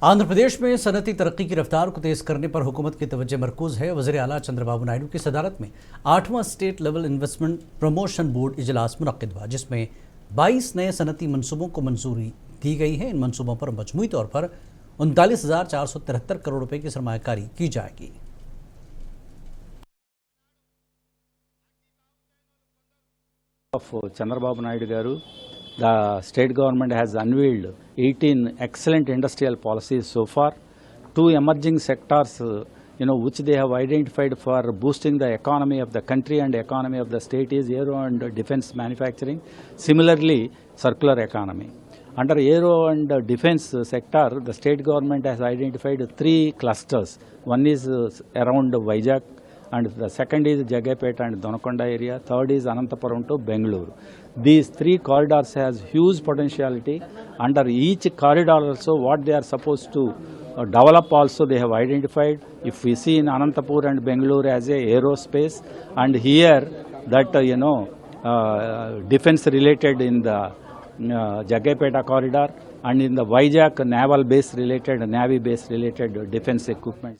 आंध्र प्रदेश में सनती तरक्की की रफ्तार को तेज करने पर हुकूमत की तवज्जो मरकूज है। वज़ीर आला चंद्रबाबू नायडू की सदारत में 8वां state level investment promotion board इजलास मुनक्किद हुआ, जिसमें 22 नए सनती मनसूबों को मंजूरी दी गई है। इन मनसूबों पर मजमूई तौर पर 39,473 करोड़ रुपए की सरमायाकारी की जाएगी। Of Chandrababu Naidu garu, the state government has unveiled 18 excellent industrial policies so far. Two emerging sectors, which they have identified for boosting the economy of the country and economy of the state is aero and defense manufacturing. Similarly, circular economy. Under aero and defense sector, the state government has identified 3 clusters. One is around Vizag, and the second is Jagapet and Donakonda area, third is Anantapuram to Bengaluru. These 3 corridors has huge potentiality. Under each corridor also what they are supposed to develop also they have identified. If we see in Anantapur and Bengaluru as a aerospace, and here that defense related in the Jagapeta corridor, and in the Vizag naval base related, navy base related defense equipment.